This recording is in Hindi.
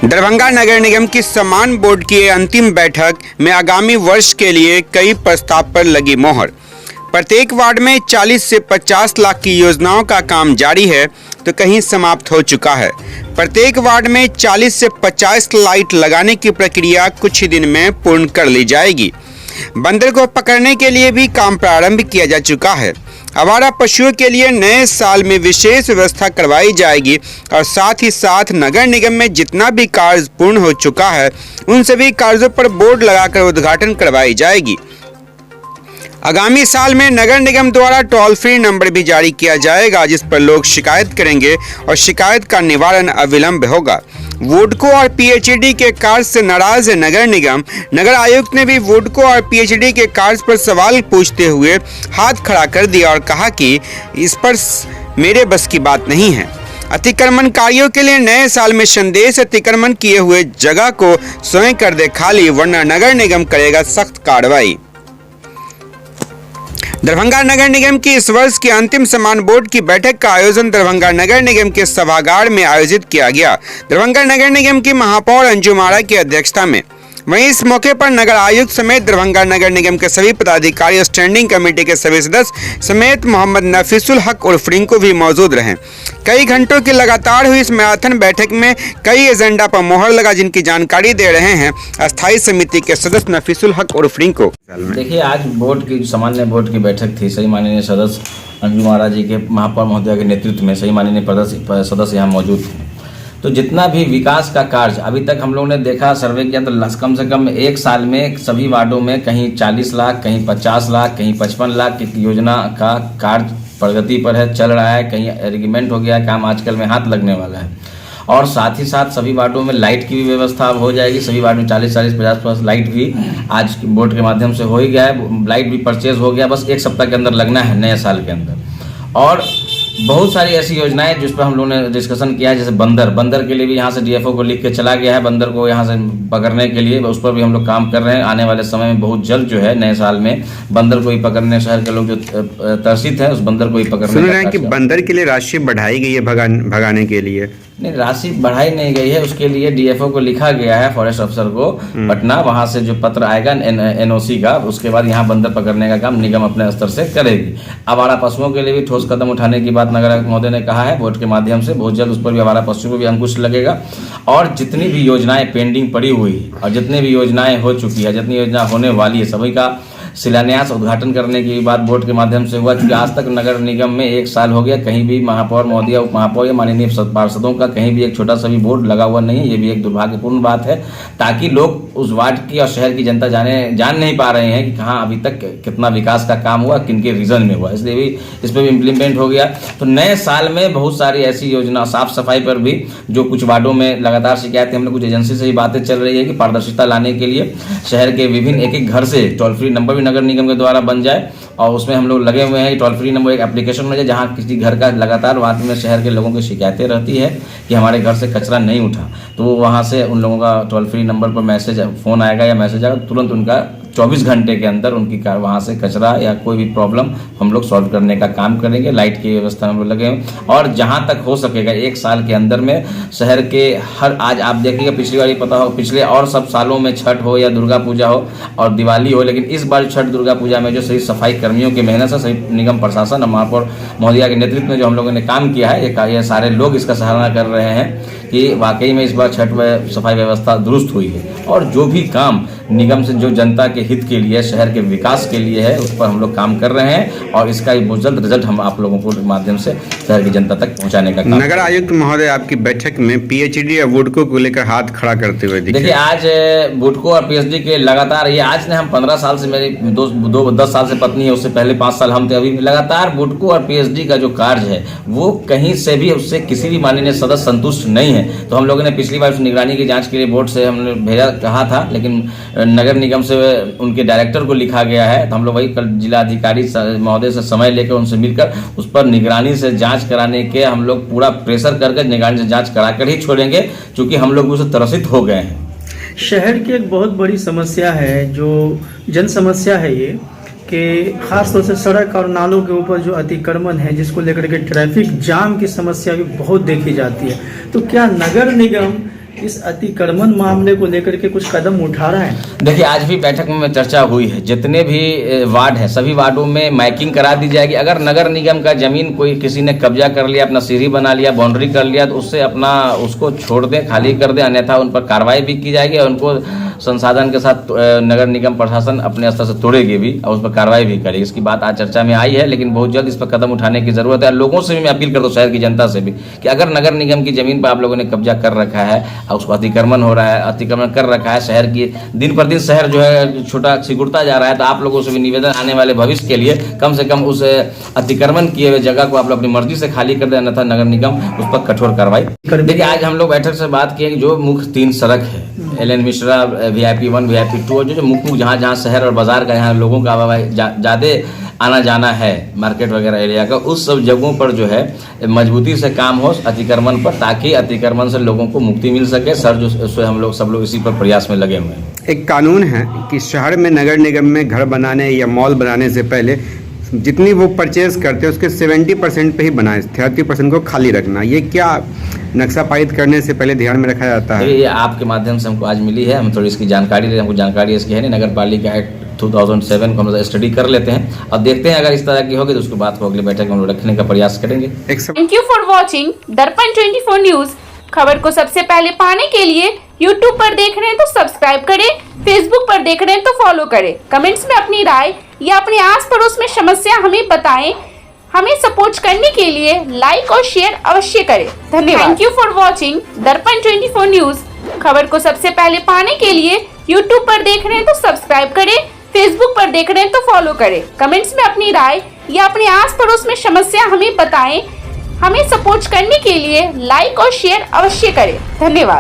दरभंगा नगर निगम की सम्मान बोर्ड की अंतिम बैठक में आगामी वर्ष के लिए कई प्रस्ताव पर लगी मोहर। प्रत्येक वार्ड में 40 से 50 लाख की योजनाओं का काम जारी है तो कहीं समाप्त हो चुका है। प्रत्येक वार्ड में 40 से 50 लाइट लगाने की प्रक्रिया कुछ ही दिन में पूर्ण कर ली जाएगी। बंदर को पकड़ने के लिए भी काम प्रारंभ किया जा चुका है। आवारा पशुओं के लिए नए साल में विशेष व्यवस्था करवाई जाएगी और साथ ही साथ नगर निगम में जितना भी कार्य पूर्ण हो चुका है उन सभी कार्यों पर बोर्ड लगाकर उद्घाटन करवाई जाएगी। आगामी साल में नगर निगम द्वारा टोल फ्री नंबर भी जारी किया जाएगा जिस पर लोग शिकायत करेंगे और शिकायत का निवारण अविलंब होगा। वोडको और पीएचईडी के कार्य से नाराज है नगर निगम। नगर आयुक्त ने भी वोडको और पीएचईडी के कार्य पर सवाल पूछते हुए हाथ खड़ा कर दिया और कहा कि इस पर मेरे बस की बात नहीं है। अतिक्रमणकारियों के लिए नए साल में संदेश, अतिक्रमण किए हुए जगह को स्वयं कर दे खाली वरना नगर निगम करेगा सख्त कार्रवाई। दरभंगा नगर निगम की इस वर्ष की अंतिम सम्मान बोर्ड की बैठक का आयोजन दरभंगा नगर निगम के सभागार में आयोजित किया गया। दरभंगा नगर निगम की महापौर अंजुम आरा की अध्यक्षता में। वहीं इस मौके पर नगर आयुक्त समेत दरभंगा नगर निगम के सभी पदाधिकारी, स्टैंडिंग कमेटी के सभी सदस्य समेत मोहम्मद नफीसुल हक उर्फ रिंकू भी मौजूद रहे। कई घंटों की लगातार हुई इस मैराथन बैठक में कई एजेंडा पर मोहर लगा जिनकी जानकारी दे रहे हैं अस्थायी समिति के सदस्य नफीसुल हक उर्फ रिंकू। देखिए, आज बोर्ड की सामान्य बोर्ड की बैठक थी। सही माननीय सदस्य अंजुम आरा जी के महापौर महोदय के नेतृत्व में सही माननीय सदस्य यहाँ मौजूद थे। तो जितना भी विकास का कार्य अभी तक हम लोगों ने देखा, सर्वे किया तो कम से कम एक साल में सभी वार्डों में कहीं 40 लाख, कहीं 50 लाख, कहीं 55 लाख की योजना का कार्य प्रगति पर है, चल रहा है। कहीं एग्रीमेंट हो गया है, काम आजकल में हाथ लगने वाला है। और साथ ही साथ सभी वार्डों में लाइट की भी व्यवस्था अब हो जाएगी। सभी वार्ड में 40-40, 50-50 लाइट भी आज बोर्ड के माध्यम से हो ही गया है। लाइट भी परचेज हो गया, बस एक सप्ताह के अंदर लगना है नए साल के अंदर। और बहुत सारी ऐसी योजनाएं जिस पर हम लोगों ने डिस्कशन किया है, जैसे बंदर के लिए भी यहाँ से डीएफओ को लिख के चला गया है बंदर को यहाँ से पकड़ने के लिए, उस पर भी हम लोग काम कर रहे हैं। आने वाले समय में बहुत जल्द जो है नए साल में बंदर को ही पकड़ने, शहर के लोग जो तरसित है उस बंदर को ही पकड़ने। सुन रहे हैं कि बंदर के लिए राशि बढ़ाई गई है भगाने के लिए। नहीं, राशि बढ़ाई नहीं गई है, उसके लिए डीएफओ को लिखा गया है, फॉरेस्ट अफसर को पटना, वहां से जो पत्र आएगा एनओसी का, उसके बाद यहाँ बंदर पकड़ने का काम निगम अपने स्तर से करेगी। आवारा पशुओं के लिए भी ठोस कदम उठाने की बात नगर महोदय ने कहा है बोर्ड के माध्यम से। बहुत जल्द उस पर भी आवारा पशुओं को भी अंकुश लगेगा। और जितनी भी योजनाएं पेंडिंग पड़ी हुई और जितनी भी योजनाएं हो चुकी है, जितनी योजना होने वाली है, सभी का शिलान्यास उद्घाटन करने की बात बोर्ड के माध्यम से हुआ। क्योंकि आज तक नगर निगम में एक साल हो गया, कहीं भी महापौर महोदय, उप महापौर या माननीय पार्षदों का कहीं भी एक छोटा सा भी बोर्ड लगा हुआ नहीं है। ये भी एक दुर्भाग्यपूर्ण बात है, ताकि लोग उस वार्ड की और शहर की जनता जान नहीं पा रहे हैं कि कहाँ अभी तक कितना विकास का काम हुआ, किन के रीजन में हुआ। इसलिए भी इस पर भी इम्प्लीमेंट हो गया। तो नए साल में बहुत सारी ऐसी योजना, साफ सफाई पर भी जो कुछ वार्डों में लगातार शिकायतें, हमने कुछ एजेंसी से ही बातें चल रही है कि पारदर्शिता लाने के लिए शहर के विभिन्न एक घर से टोल फ्री नंबर नगर निगम के द्वारा बन जाए। और उसमें हम लोग लगे हुए हैं टोल फ्री नंबर एक एप्लीकेशन हो जाए, जहां किसी घर का लगातार वहाँ में शहर के लोगों की शिकायतें रहती है कि हमारे घर से कचरा नहीं उठा, तो वहाँ से उन लोगों का टोल फ्री नंबर पर मैसेज, फोन आएगा या मैसेज आएगा, तुरंत उनका 24 घंटे के अंदर उनकी वहाँ से कचरा या कोई भी प्रॉब्लम हम लोग सॉल्व करने का काम करेंगे। लाइट की व्यवस्था हम लोग लगे हैं। और जहाँ तक हो सकेगा एक साल के अंदर में शहर के आज आप देखिएगा, पिछली बार पता हो, पिछले और सब सालों में छठ हो या दुर्गा पूजा हो और दिवाली हो, लेकिन इस बार छठ दुर्गा पूजा में जो सही सफाई कर्मियों की मेहनत से, सही निगम प्रशासन और महापौर महोदया के नेतृत्व में जो हम लोगों ने काम किया है, ये सारे लोग इसका सराहना कर रहे हैं कि वाकई में इस बार छठ में सफाई व्यवस्था दुरुस्त हुई है। और जो भी काम निगम से जो जनता के हित के लिए, शहर के विकास के लिए है, उस पर हम लोग काम कर रहे हैं। और इसका बहुत जल्द रिजल्ट हम आप लोगों को माध्यम से शहर की जनता तक पहुंचाने का काम। नगर आयुक्त महोदय आपकी बैठक में पीएचडी और वोडको को लेकर हाथ खड़ा करते हुए दिखे। देखिए, आज वोडको और पीएचडी के लगातार, ये आज ने हम 15 साल से, मेरी 10 साल से पत्नी है, उससे पहले 5 साल हम थे। अभी लगातार वोडको और पीएचडी का जो कार्य है वो कहीं से भी, उससे किसी भी माननीय सदस्य संतुष्ट नहीं है। तो हम लोगों ने पिछली बार निगरानी की जांच के लिए बोर्ड से हमने भेजा कहा था, लेकिन नगर निगम से उनके डायरेक्टर को लिखा गया है। तो हम लोग वही कल जिला अधिकारी महोदय से समय लेकर उनसे मिलकर उस पर निगरानी से जांच कराने के हम लोग पूरा प्रेशर करके निगरानी से जांच कराकर ही छोड़ेंगे, क्योंकि हम लोग उससे त्रसित हो गए हैं। शहर की एक बहुत बड़ी समस्या है, जो जन समस्या है ये, कि खास तौर से सड़क और नालों के ऊपर जो अतिक्रमण है, जिसको लेकर के ट्रैफिक जाम की समस्या भी बहुत देखी जाती है। तो क्या नगर निगम इस अतिक्रमण मामले को लेकर के कुछ कदम उठा रहा है? देखिए, आज भी बैठक में चर्चा हुई है, जितने भी वार्ड हैं सभी वार्डों में माइकिंग करा दी जाएगी। अगर नगर निगम का जमीन कोई किसी ने कब्जा कर लिया, अपना सीढ़ी बना लिया, बाउंड्री कर लिया, तो उससे अपना उसको छोड़ दें, खाली कर दें, अन्यथा उन पर कार्रवाई भी की जाएगी और उनको संसाधन के साथ नगर निगम प्रशासन अपने स्तर से तोड़ेगी भी और उस पर कार्रवाई भी करेगी। इसकी बात आज चर्चा में आई है, लेकिन बहुत जल्द इस पर कदम उठाने की जरूरत है। लोगों से भी मैं अपील करता हूँ, शहर की जनता से भी, कि अगर नगर निगम की जमीन पर आप लोगों ने कब्जा कर रखा है और उसको अतिक्रमण हो रहा है, अतिक्रमण कर रखा है, शहर की दिन पर दिन शहर जो है छोटा सिकुड़ता जा रहा है, तो आप लोगों से भी निवेदन आने वाले भविष्य के लिए कम से कम उस अतिक्रमण किए हुए जगह को आप लोग अपनी मर्जी से खाली कर दें, अन्यथा नगर निगम उस पर कठोर कार्रवाई। देखिए, आज हम लोग बैठक से बात किए कि जो मुख्य 3 सड़क है, एल.एन. मिश्रा, VIP 1, VIP 2, और जो मुख्य जहाँ शहर और बाजार का यहाँ लोगों का ज़्यादा आना जाना है, मार्केट वगैरह एरिया का, उस सब जगहों पर जो है मजबूती से काम हो अतिक्रमण पर, ताकि अतिक्रमण से लोगों को मुक्ति मिल सके। सर जो हम लोग सब लोग इसी पर प्रयास में लगे हुए हैं। एक कानून है कि शहर में नगर निगम में घर बनाने या मॉल बनाने से पहले जितनी वो परचेज करते हैं उसके 70% पे ही बनाए, 30% को खाली रखना। ये क्या नक्शा पारित करने से पहले ध्यान में रखा जाता है? ये आपके माध्यम से हमको आज मिली है, हम थोड़ी इसकी जानकारी ले, हमको जानकारी इसकी है नहीं। नगर पालिका एक्ट 2007 को हम स्टडी कर लेते हैं और देखते हैं, अगर इस तरह की होगी तो उसके बाद को अगली बैठक में हम रखने का प्रयास करेंगे। थैंक यू फॉर वॉचिंग दर्पण 24 न्यूज। खबर को सबसे पहले पाने के लिए YouTube पर देख रहे हैं तो सब्सक्राइब करें, Facebook पर देख रहे हैं तो फॉलो करें। कमेंट्स में अपनी राय या अपने आस पड़ोस में समस्या हमें बताएं। हमें सपोर्ट करने के लिए लाइक और शेयर अवश्य करें। धन्यवाद। थैंक यू फॉर वॉचिंग दर्पण 24 न्यूज। खबर को सबसे पहले पाने के लिए YouTube पर देख रहे हैं तो सब्सक्राइब करें, Facebook पर देख रहे हैं तो फॉलो करें। कमेंट्स में अपनी राय या अपने आस पड़ोस में समस्या हमें बताएं। हमें सपोर्ट करने के लिए लाइक और शेयर अवश्य करें। धन्यवाद।